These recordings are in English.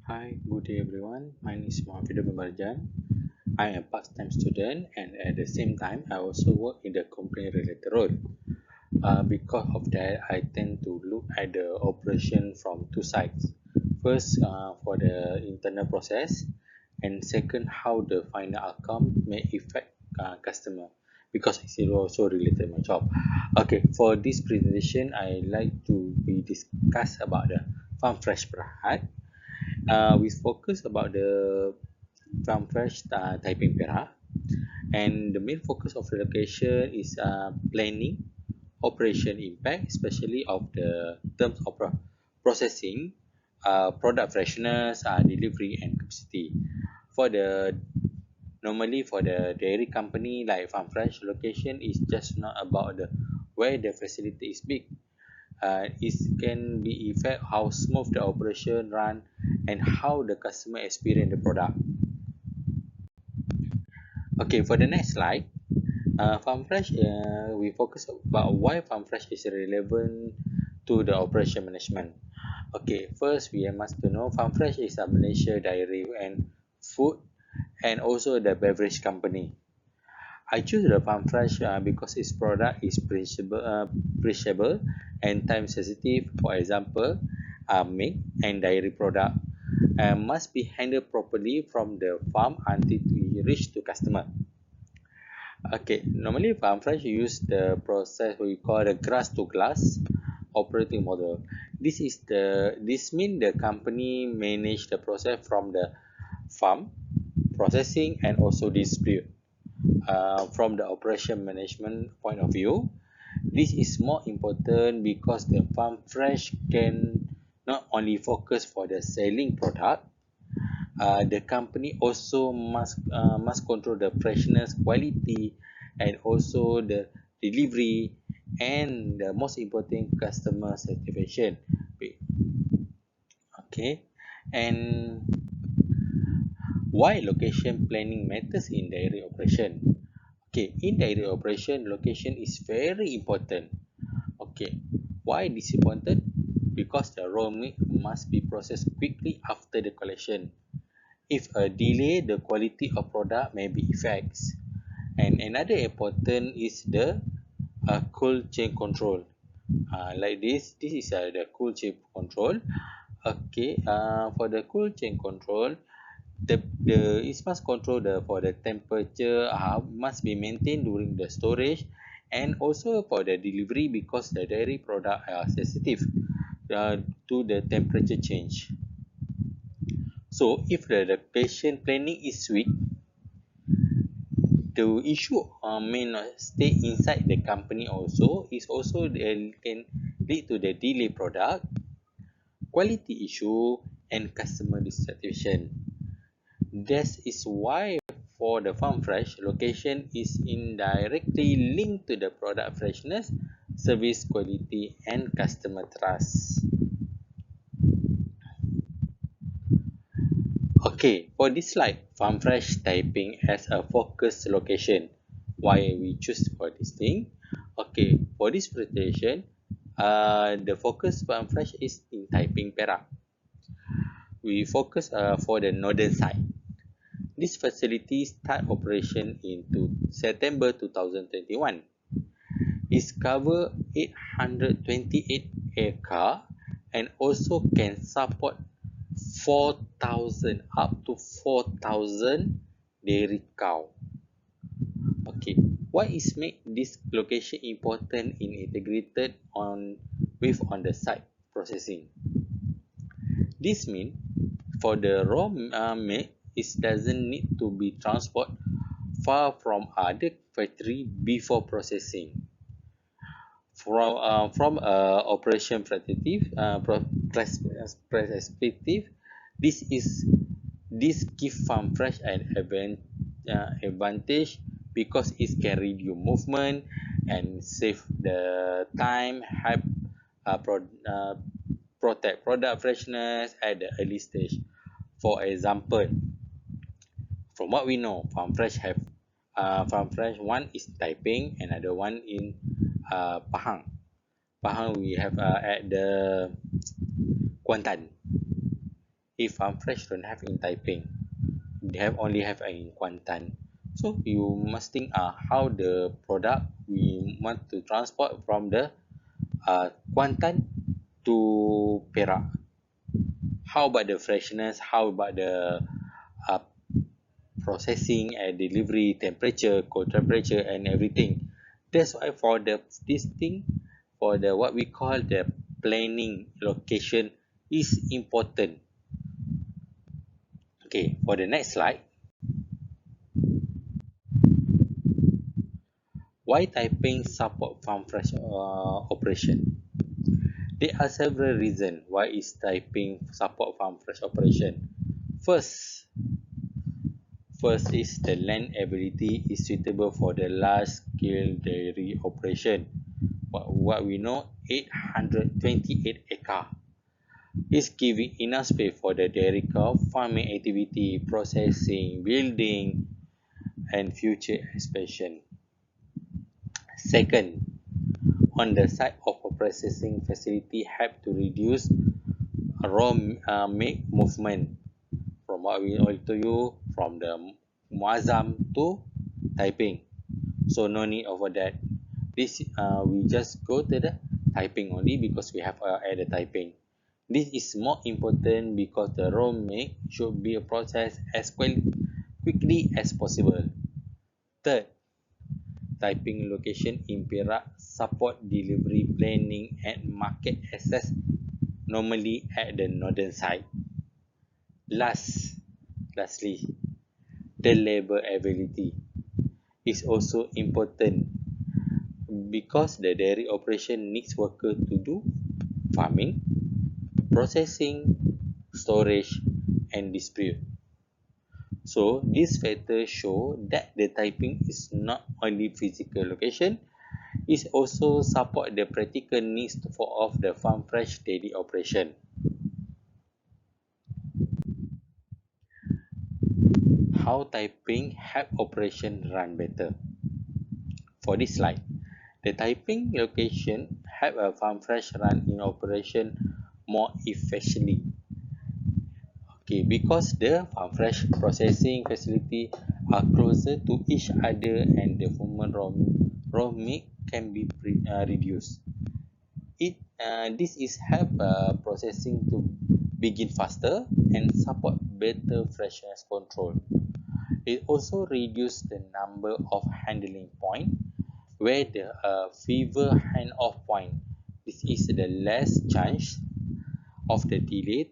Hi, good day everyone. My name is Muhammad Marjan. I am a part-time student and at the same time I also work in the company related role. Because of that, I tend to look at the operation from two sides. First, for the internal process, and second, how the final outcome may affect customer. Because it's also related to my job. Okay, for this presentation, I like to be discuss about the Farm Fresh Berhad. We focus about the Farm Fresh Taiping Perak, and the main focus of the location is planning operation impact, especially of the terms of processing, product freshness, delivery and capacity. For the normally for the dairy company like Farm Fresh, location is just not about the where the facility is big. It can be affect how smooth the operation run and how the customer experience the product. Okay, for the next slide, Farm Fresh, we focus about why Farm Fresh is relevant to the operation management. Okay, first we must to know Farm Fresh is a Malaysia dairy and food and also the beverage company. I choose the Farm Fresh because its product is perishable and time sensitive. For example, milk and dairy product must be handled properly from the farm until we reach to customer. Okay, normally Farm Fresh use the process we call the grass to glass operating model. This means the company manage the process from the farm processing and also dispute. From the operation management point of view, this is more important because the Farm Fresh can not only focus for the selling product, the company also must control the freshness, quality, and also the delivery, and the most important customer satisfaction. Okay, and why location planning matters in dairy operation? Okay, in dairy operation, location is very important. Okay, why this important? Because the raw milk must be processed quickly after the collection. If a delay, the quality of product may be affects. And another important is the cold chain control. Like this is the cold chain control. Okay, for the cold chain control, the it must control the for the temperature must be maintained during the storage and also for the delivery because the dairy product are sensitive uh, to the temperature change. So if the patient planning is weak, the issue may not stay inside the company also is also can lead to the delay product, quality issue, and customer dissatisfaction. This is why for the Farm Fresh, location is indirectly linked to the product freshness, service quality, and customer trust. Okay, for this slide, Farm Fresh typing as a focus location. Why we choose for this thing? Okay, for this presentation, the focus Farm Fresh is in typing Perak. We focus for the northern side. This facility start operation in September 2021. It cover 828 acre and also can support 4,000 up to 4,000 dairy cow. Okay, why is make this location important in integrated on the site processing? This means for the raw milk, it doesn't need to be transported far from other factory before processing. From operation perspective, this is this give Farm Fresh an advantage because it can reduce movement and save the time, help protect product freshness at the early stage. For example, from what we know, Farm Fresh one is Taiping, another one in Pahang. Pahang we have at the Kuantan. if FarmFresh don't have in Taiping, they only have in Kuantan. So you must think how the product we want to transport from the Kuantan to Perak. How about the freshness? How about the uh, processing and delivery temperature, cold temperature, and everything? That's why for this thing, for the what we call the planning location is important. Okay, for the next slide, why typing support farm fresh operation? There are several reasons why is typing support farm fresh operation. First, First is the land ability is suitable for the large-scale dairy operation. What we know, 828 acre is giving enough space for the dairy cow farming activity, processing, building, and future expansion. Second, on the side of a processing facility help to reduce raw milk movement from what we already told you from the Muazzam to Taiping. So no need over that. This we just go to the Taiping only because we have at the Taiping. This is more important because the raw milk should be processed as quickly as possible. Third, Taiping location in Perak support delivery planning and market access normally at the northern side. Lastly, the labor availability is also important because the dairy operation needs workers to do farming, processing, storage, and dispute. So these factors show that the typing is not only physical location, it also support the practical needs of the farm fresh daily operation. How typing help operation run better? For this slide, the typing location help a farm fresh run in operation more efficiently. Okay, because the farm fresh processing facility are closer to each other and the human raw milk can be reduced. This is help processing to begin faster and support better freshness control. It also reduce the number of handling point where the fever hand-off point. This is the less chance of the delay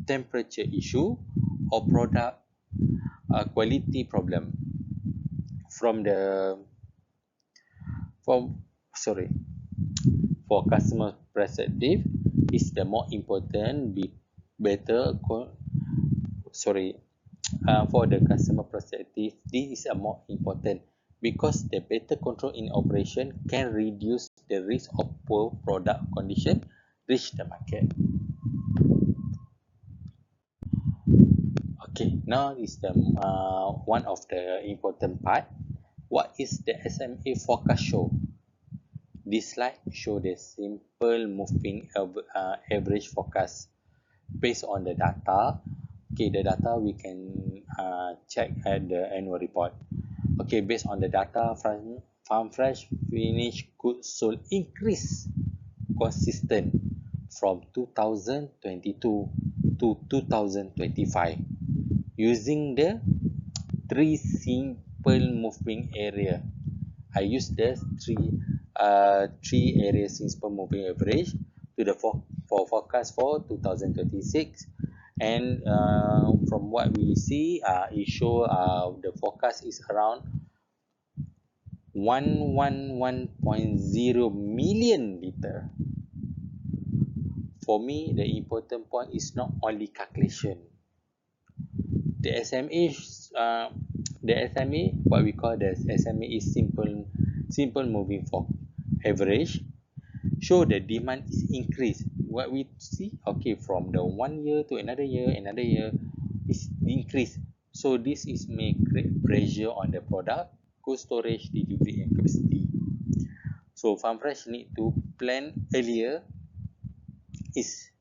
temperature issue or product quality problem from the from sorry for customer perspective is the more important be better sorry for the customer perspective this is a more important because the better control in operation can reduce the risk of poor product condition reach the market. Okay, now is the one of the important part. What is the SMA forecast show? This slide show the simple moving average forecast based on the data. Okay, the data we can check at the annual report. Okay, based on the data, farm fresh finished goods sold increase consistent from 2022 to 2025 using the three simple moving area. I use the three areas simple moving average to the for forecast for 2026, and from what we see, it show the forecast is around 111.0 million liter. For me, the important point is not only calculation. The SMA, what we call the SMA is simple moving for average. Show the demand is increased. What we see, okay, from the 1 year to another year is increased. So this is may create pressure on the product, cold storage, delivery, and capacity. So farm fresh need to plan earlier is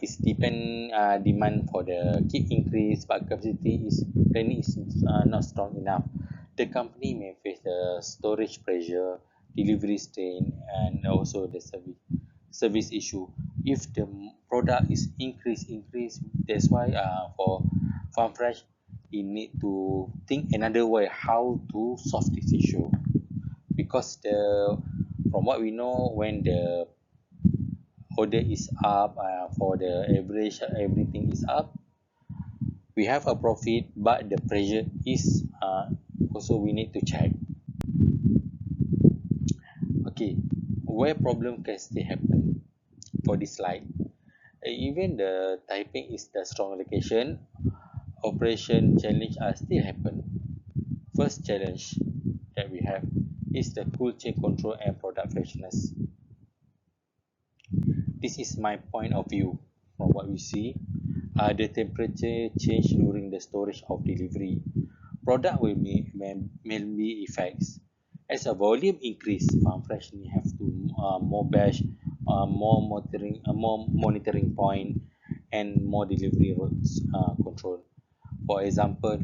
is depend demand for the keep increase, but capacity is planning is not strong enough. The company may face the storage pressure, delivery strain, and also the service issue. If the product is increase, that's why for Farm Fresh, you need to think another way how to solve this issue, because from what we know, when the order is up, for the average everything is up, we have a profit, but the pressure is also we need to check. Okay, where problem can still happen for this slide. Even the typing is the strong location, operation challenge are still happen. First challenge that we have is the cool chain control and product freshness. This is my point of view. From what we see, the temperature change during the storage of delivery. Product will may be effects. As a volume increase, Farm Fresh may have to more batch, more monitoring point, and more delivery routes control. For example,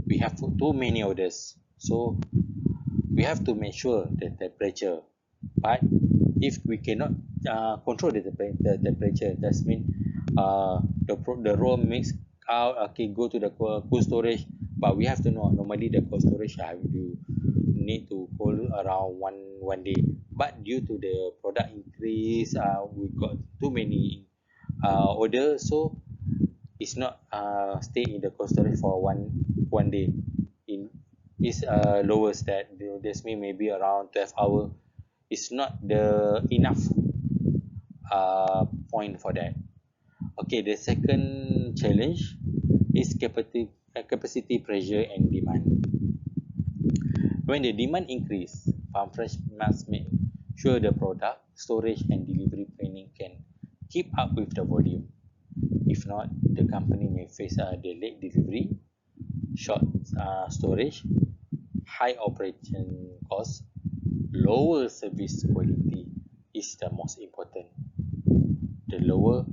we have too many orders, so we have to make sure the temperature. But if we cannot control the temperature, that means the raw mix out, okay, go to the cold storage. But we have to know normally the cold storage you need to cold around one day. But due to the product increase, we got too many order, so it's not stay in the cold storage for one day. In is lowest that this mean maybe around 12 hour. It's not the enough point for that. Okay, the second challenge is capacity pressure and demand. When the demand increase, Farm Fresh must make sure the product, storage, and delivery planning can keep up with the volume. If not, the company may face a delayed delivery, short storage, high operation cost, lower service quality is the most important. The lower,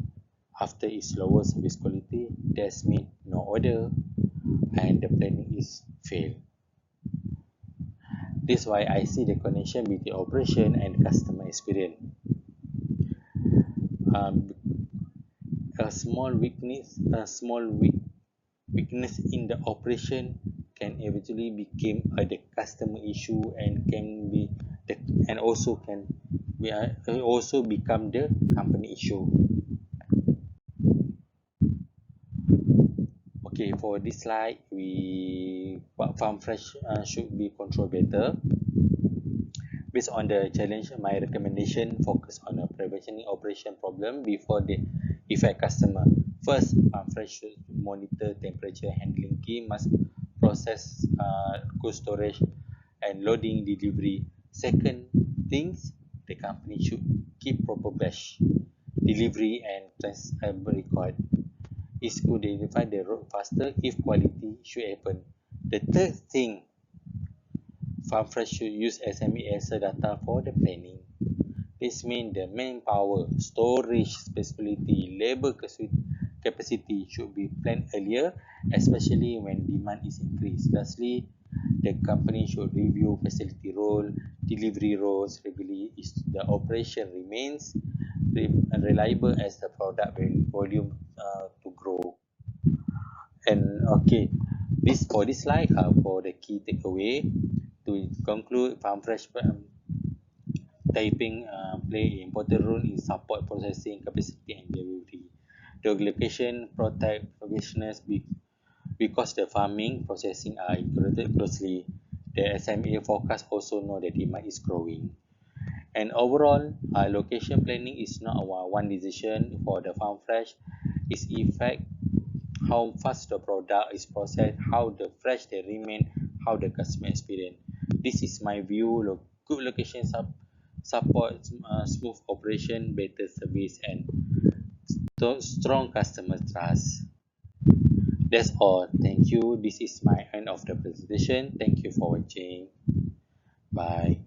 after is lower service quality, that means no order and the planning is failed. This is why I see the connection between operation and customer experience. Um, a small weakness in the operation can eventually become the customer issue and can be the, and also can be also become the company issue. Okay, for this slide, Farm Fresh should be controlled better. Based on the challenge, my recommendation focus on a prevention operation problem before they affect customer. First, Farm Fresh should monitor temperature handling. Key must process cold storage and loading delivery. Second things, the company should keep proper batch delivery and transfer record. It could identify the road faster if quality should happen. The third thing, Farm Fresh should use SME as a data for the planning. This means the manpower, storage specificity, labor capacity should be planned earlier, especially when demand is increased. Lastly, the company should review facility role, delivery roles regularly if the operation remains reliable as the product volume to grow. And okay, this for this slide for the key takeaway to conclude, Farm Fresh typing play an important role in support processing capacity and delivery. The location protect freshness because the farming processing are integrated closely. The SME forecast also know that demand is growing. And overall, location planning is not one decision for the Farm Fresh. It's effect how fast the product is processed, how the fresh they remain, how the customer experience. This is my view. Good location support smooth operation, better service, and strong customer trust. That's all. Thank you. This is my end of the presentation. Thank you for watching. Bye.